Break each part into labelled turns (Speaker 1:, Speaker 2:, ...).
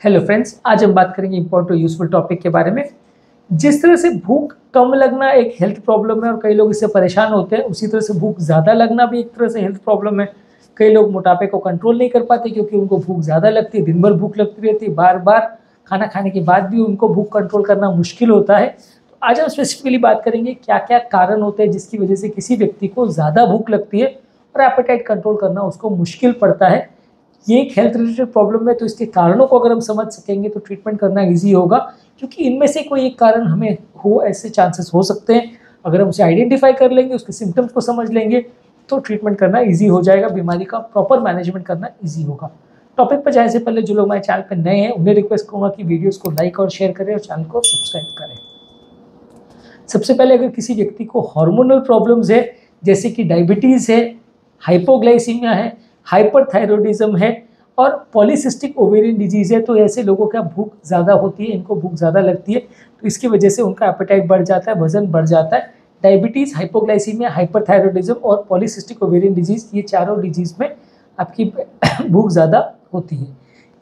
Speaker 1: Hello friends, आज हम बात करेंगे इंपॉर्टेंट और यूजफुल टॉपिक के बारे में। जिस तरह से भूख कम लगना एक हेल्थ प्रॉब्लम है और कई लोग इससे परेशान होते हैं, उसी तरह से भूख ज़्यादा लगना भी एक तरह से हेल्थ प्रॉब्लम है। कई लोग मोटापे को कंट्रोल नहीं कर पाते क्योंकि उनको भूख ज़्यादा लगती है, दिन भर भूख लगती रहती है, बार बार खाना खाने के बाद भी उनको भूख कंट्रोल करना मुश्किल होता है। तो आज हम स्पेसिफिकली बात करेंगे क्या क्या कारण होते हैं जिसकी वजह से किसी व्यक्ति को ज़्यादा भूख लगती है और एपेटाइट कंट्रोल करना उसको मुश्किल पड़ता है। ये एक हेल्थ रिलेटेड प्रॉब्लम है, तो इसके कारणों को अगर हम समझ सकेंगे तो ट्रीटमेंट करना इजी होगा, क्योंकि इनमें से कोई एक कारण हमें हो ऐसे चांसेस हो सकते हैं। अगर हम उसे आइडेंटिफाई कर लेंगे, उसके सिम्टम्स को समझ लेंगे तो ट्रीटमेंट करना इजी हो जाएगा, बीमारी का प्रॉपर मैनेजमेंट करना इजी होगा। टॉपिक पर जाने से पहले जो लोग हमारे चैनल पर नए हैं उन्हें रिक्वेस्ट करूँगा कि वीडियोज़ को लाइक और शेयर करें और चैनल को सब्सक्राइब करें। सबसे पहले, अगर किसी व्यक्ति को हार्मोनल प्रॉब्लम्स है जैसे कि डायबिटीज़ है, हाइपोग्लाइसीमिया है, हाइपरथायरॉयडिज्म है और पॉलीसिस्टिक ओवेरियन डिजीज़ है, तो ऐसे लोगों का भूख ज़्यादा होती है, इनको भूख ज़्यादा लगती है, तो इसकी वजह से उनका एपेटाइट बढ़ जाता है, वजन बढ़ जाता है। डायबिटीज़, हाइपोग्लाइसीमिया, हाइपरथायरॉयडिज्म और पॉलीसिस्टिक ओवेरियन डिजीज़, ये चारों डिजीज़ में आपकी भूख ज़्यादा होती है।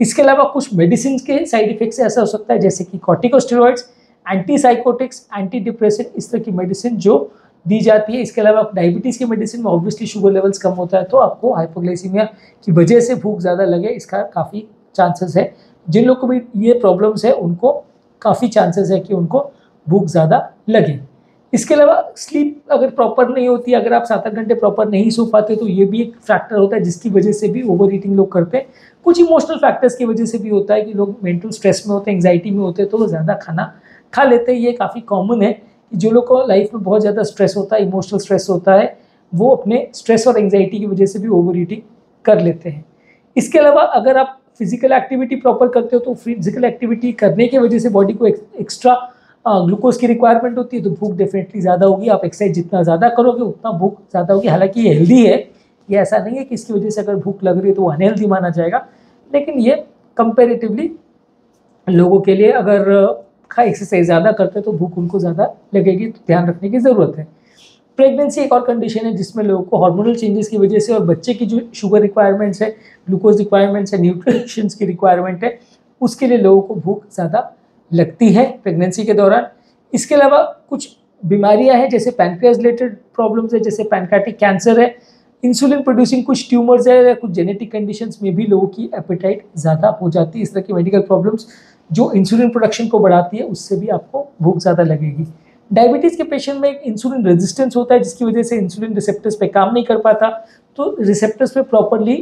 Speaker 1: इसके अलावा कुछ मेडिसिन के साइड इफेक्ट से ऐसा हो सकता है जैसे कि कॉर्टिकोस्टेरॉइड्स, एंटीसाइकोटिक्स, एंटी डिप्रेसेंट, इस तरह की मेडिसिन जो दी जाती है। इसके अलावा डायबिटीज़ की मेडिसिन में ऑब्वियसली शुगर लेवल्स कम होता है, तो आपको हाइपोग्लाइसीमिया की वजह से भूख ज़्यादा लगे, इसका काफ़ी चांसेस है। जिन लोगों को भी ये प्रॉब्लम्स है उनको काफ़ी चांसेस है कि उनको भूख ज़्यादा लगे। इसके अलावा स्लीप अगर प्रॉपर नहीं होती, अगर आप 7-8 घंटे प्रॉपर नहीं सो पाते, तो ये भी एक फैक्टर होता है जिसकी वजह से भी ओवर ईटिंग लोग करते हैं। कुछ इमोशनल फैक्टर्स की वजह से भी होता है कि लोग मेंटल स्ट्रेस में होते हैं, एंग्जाइटी में होते हैं, तो वो ज़्यादा खाना खा लेते हैं। ये काफ़ी कॉमन है कि जो लोग को लाइफ में बहुत ज़्यादा स्ट्रेस होता है, इमोशनल स्ट्रेस होता है, वो अपने स्ट्रेस और एंग्जाइटी की वजह से भी ओवर ईटिंग कर लेते हैं। इसके अलावा अगर आप फिजिकल एक्टिविटी प्रॉपर करते हो, तो फिजिकल एक्टिविटी करने की वजह से बॉडी को एक्स्ट्रा ग्लूकोज की रिक्वायरमेंट होती है, तो भूख डेफिनेटली ज़्यादा होगी। आप एक्सरसाइज जितना ज़्यादा करोगे उतना भूख ज़्यादा होगी। हालांकि ये हेल्दी है, ये ऐसा नहीं है कि इसकी वजह से अगर भूख लग रही है तो वो अनहेल्दी माना जाएगा, लेकिन ये कंपेरेटिवली लोगों के लिए अगर एक्सरसाइज ज़्यादा करते हैं तो भूख उनको ज़्यादा लगेगी, तो ध्यान रखने की ज़रूरत है। प्रेगनेंसी एक और कंडीशन है जिसमें लोगों को हार्मोनल चेंजेस की वजह से और बच्चे की जो शुगर रिक्वायरमेंट्स है, ग्लूकोज रिक्वायरमेंट्स है, न्यूट्रिशंस की रिक्वायरमेंट है, उसके लिए लोगों को भूख ज़्यादा लगती है प्रेगनेंसी के दौरान। इसके अलावा कुछ बीमारियां हैं जैसे पैनक्रियाज रिलेटेड प्रॉब्लम्स है, जैसे पैनक्रियाटिक कैंसर है, इंसुलिन प्रोड्यूसिंग कुछ ट्यूमर्स है या कुछ जेनेटिक कंडीशंस में भी लोगों की एपेटाइट ज़्यादा हो जाती है। इस तरह की मेडिकल प्रॉब्लम्स जो इंसुलिन प्रोडक्शन को बढ़ाती है, उससे भी आपको भूख ज़्यादा लगेगी। डायबिटीज़ के पेशेंट में एक इंसुलिन रेजिस्टेंस होता है जिसकी वजह से इंसुलिन रिसेप्टर्स पे काम नहीं कर पाता, तो रिसेप्टर्स पे प्रॉपरली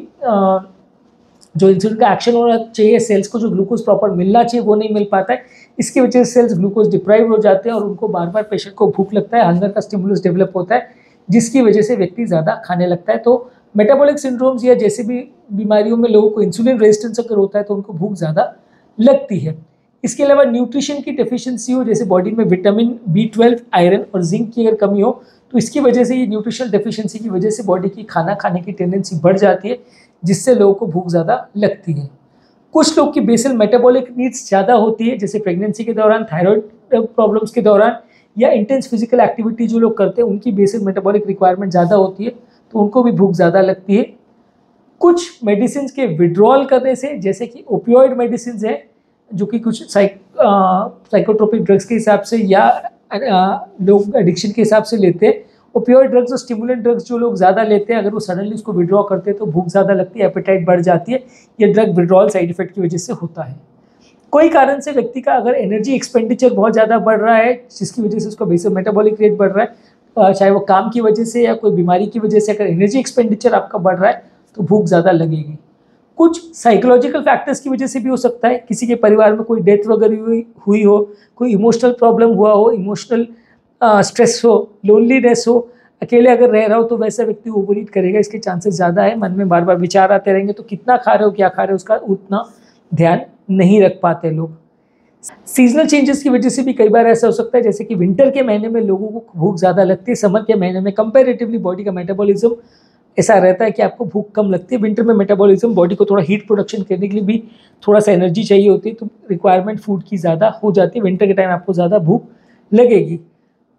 Speaker 1: जो इंसुलिन का एक्शन होना चाहिए, सेल्स को जो ग्लूकोज प्रॉपर मिलना चाहिए वो नहीं मिल पाता है। इसकी वजह से सेल्स ग्लूकोज डिप्राइव हो जाते हैं और उनको बार बार पेशेंट को भूख लगता है, हंगर का स्टिमुलस डेवलप होता है, जिसकी वजह से व्यक्ति ज़्यादा खाने लगता है। तो मेटाबॉलिक सिंड्रोम्स या जैसे भी बीमारियों में लोगों को इंसुलिन रेजिस्टेंस अगर होता है तो उनको भूख ज़्यादा लगती है। इसके अलावा न्यूट्रिशन की डेफिशिएंसी हो, जैसे बॉडी में विटामिन B12, आयरन और जिंक की अगर कमी हो, तो इसकी वजह से ये न्यूट्रिशनल डेफिशिएंसी की वजह से बॉडी की खाना खाने की टेंडेंसी बढ़ जाती है, जिससे लोगों को भूख ज़्यादा लगती है। कुछ लोग की बेसल मेटाबॉलिक नीड्स ज़्यादा होती है, जैसे प्रेगनेंसी के दौरान, थायराइड प्रॉब्लम्स के दौरान या इंटेंस फिजिकल एक्टिविटी जो लोग करते हैं उनकी बेसल मेटाबॉलिक रिक्वायरमेंट ज़्यादा होती है, तो उनको भी भूख ज़्यादा लगती है। कुछ मेडिसिन के विड्रॉल करने से, जैसे कि ओपियोइड मेडिसिन है जो कि कुछ साइकोट्रोपिक ड्रग्स के हिसाब से या लोग एडिक्शन के हिसाब से लेते हैं, ओपियोइड ड्रग्स और स्टिमुलेंट ड्रग्स जो लोग ज़्यादा लेते हैं, अगर वो सडनली उसको विड्रॉ करते हैं तो भूख ज़्यादा लगती है, एपेटाइट बढ़ जाती है। ये ड्रग विड्रॉल साइड इफेक्ट की वजह से होता है। कोई कारण से व्यक्ति का अगर एनर्जी एक्सपेंडिचर बहुत ज़्यादा बढ़ रहा है, जिसकी वजह से उसका बेसल मेटाबॉलिक रेट बढ़ रहा है, चाहे वो काम की वजह से या कोई बीमारी की वजह से, अगर एनर्जी एक्सपेंडिचर आपका बढ़ रहा है तो भूख ज़्यादा लगेगी। कुछ साइकोलॉजिकल फैक्टर्स की वजह से भी हो सकता है, किसी के परिवार में कोई डेथ वगैरह हुई हो, कोई इमोशनल प्रॉब्लम हुआ हो, इमोशनल स्ट्रेस हो, लोनलीनेस हो, अकेले अगर रह रहा हो, तो वैसा व्यक्ति ओवर ईट करेगा, इसके चांसेस ज़्यादा है। मन में बार बार विचार आते रहेंगे, तो कितना खा रहे हो, क्या खा रहे हो, उसका उतना ध्यान नहीं रख पाते लोग। सीजनल चेंजेस की वजह से भी कई बार ऐसा हो सकता है, जैसे कि विंटर के महीने में लोगों को भूख ज़्यादा लगती है, समर के महीने में कंपेरेटिवली बॉडी का मेटाबॉलिज्म ऐसा रहता है कि आपको भूख कम लगती है। विंटर में मेटाबॉलिज्म बॉडी को थोड़ा हीट प्रोडक्शन करने के लिए भी थोड़ा सा एनर्जी चाहिए होती है, तो रिक्वायरमेंट फूड की ज़्यादा हो जाती है। विंटर के टाइम आपको ज़्यादा भूख लगेगी।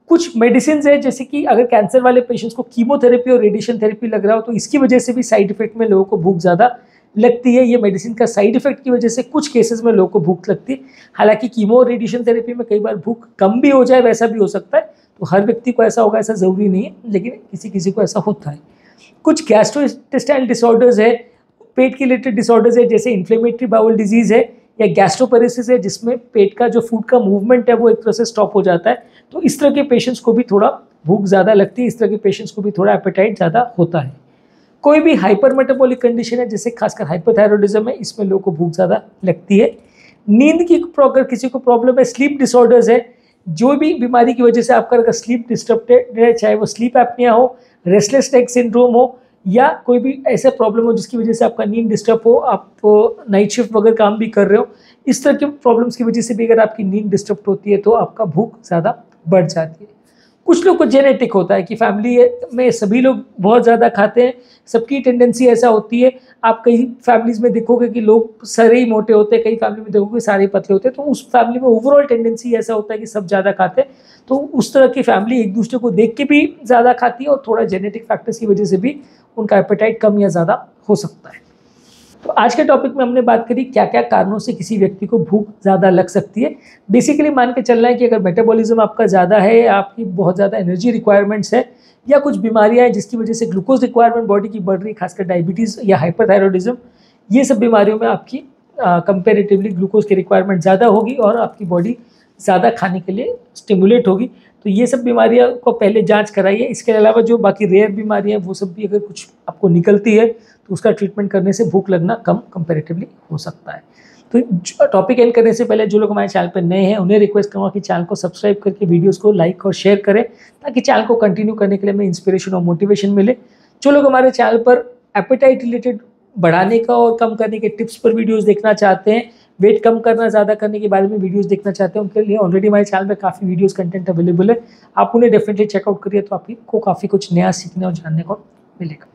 Speaker 1: कुछ मेडिसिन है, जैसे कि अगर कैंसर वाले पेशेंट्स को कीमोथेरेपी और रेडिएशन थेरेपी लग रहा हो, तो इसकी वजह से भी साइड इफेक्ट में लोगों को भूख ज़्यादा लगती है। ये मेडिसिन का साइड इफेक्ट की वजह से कुछ केसेस में लोगों को भूख लगती है। हालांकि कीमो और रेडिएशन थेरेपी में कई बार भूख कम भी हो जाए, वैसा भी हो सकता है। तो हर व्यक्ति को ऐसा होगा ऐसा ज़रूरी नहीं है, लेकिन किसी किसी को ऐसा होता है। कुछ गैस्ट्रोइंटेस्टाइनल डिसऑर्डर्स है, पेट के रिलेटेड डिसऑर्डर्स है, जैसे इन्फ्लेमेटरी बाउल डिजीज़ है या गैस्ट्रोपेरेसिस है, जिसमें पेट का जो फूड का मूवमेंट है वो एक तरह से स्टॉप हो जाता है। तो इस तरह के पेशेंट्स को भी थोड़ा भूख ज़्यादा लगती है, इस तरह के पेशेंट्स को भी थोड़ा एपेटाइट ज़्यादा होता है। कोई भी हाइपर मेटाबॉलिक कंडीशन है, जैसे खासकर हाइपोथायरॉयडिज्म है, इसमें लोगों को भूख ज़्यादा लगती है। नींद की अगर किसी को प्रॉब्लम है, स्लीप डिसऑर्डर्स है, जो भी बीमारी की वजह से आपका अगर स्लीप डिस्टर्बेड है, चाहे वो स्लीप एपनिया हो, रेस्टलेस लेग सिंड्रोम हो, या कोई भी ऐसा प्रॉब्लम हो जिसकी वजह से आपका नींद डिस्टर्ब हो, आप नाइट शिफ्ट वगैरह काम भी कर रहे हो, इस तरह के प्रॉब्लम्स की वजह से भी अगर आपकी नींद डिस्टर्ब होती है तो आपका भूख ज़्यादा बढ़ जाती है। कुछ लोग को जेनेटिक होता है कि फैमिली में सभी लोग बहुत ज़्यादा खाते हैं, सबकी टेंडेंसी ऐसा होती है। आप कई फैमिलीज़ में देखोगे कि लोग सारे ही मोटे होते हैं, कई फैमिली में देखोगे सारे पतले होते हैं, तो उस फैमिली में ओवरऑल टेंडेंसी ऐसा होता है कि सब ज़्यादा खाते हैं। तो उस तरह की फैमिली एक दूसरे को देख के भी ज़्यादा खाती है, और थोड़ा जेनेटिक फैक्टर्स की वजह से भी उनका एपेटाइट कम या ज़्यादा हो सकता है। तो आज के टॉपिक में हमने बात करी क्या क्या कारणों से किसी व्यक्ति को भूख ज़्यादा लग सकती है। बेसिकली मान के चलना है कि अगर मेटाबॉलिज्म आपका ज़्यादा है, आपकी बहुत ज़्यादा एनर्जी रिक्वायरमेंट्स है, या कुछ बीमारियां हैं जिसकी वजह से ग्लूकोज रिक्वायरमेंट बॉडी की बढ़ रही, खासकर डायबिटीज़ या हाइपरथायरॉयडिज्म, ये सब बीमारियों में आपकी कंपेरेटिवली ग्लूकोज की रिक्वायरमेंट ज़्यादा होगी और आपकी बॉडी ज़्यादा खाने के लिए स्टिमुलेट होगी। तो ये सब बीमारियां को पहले जांच कराइए। इसके अलावा जो बाकी रेयर बीमारियां हैं वो सब भी अगर कुछ आपको निकलती है तो उसका ट्रीटमेंट करने से भूख लगना कम कंपेरेटिवली हो सकता है। तो टॉपिक एंड करने से पहले जो लोग हमारे चैनल पर नए हैं उन्हें रिक्वेस्ट करूँगा कि चैनल को सब्सक्राइब करके वीडियोस को लाइक और शेयर करें, ताकि चैनल को कंटिन्यू करने के लिए हमें इंस्पिरेशन और मोटिवेशन मिले। जो लोग हमारे चैनल पर एपेटाइट रिलेटेड बढ़ाने का और कम करने के टिप्स पर वीडियोस देखना चाहते हैं, वेट कम करना ज़्यादा करने के बारे में वीडियोस देखना चाहते हैं, उनके लिए ऑलरेडी हमारे चैनल पे काफ़ी वीडियोस कंटेंट अवेलेबल है। आप उन्हें डेफिनेटली चेकआउट करिए, तो आपको काफ़ी कुछ नया सीखने और जानने को मिलेगा।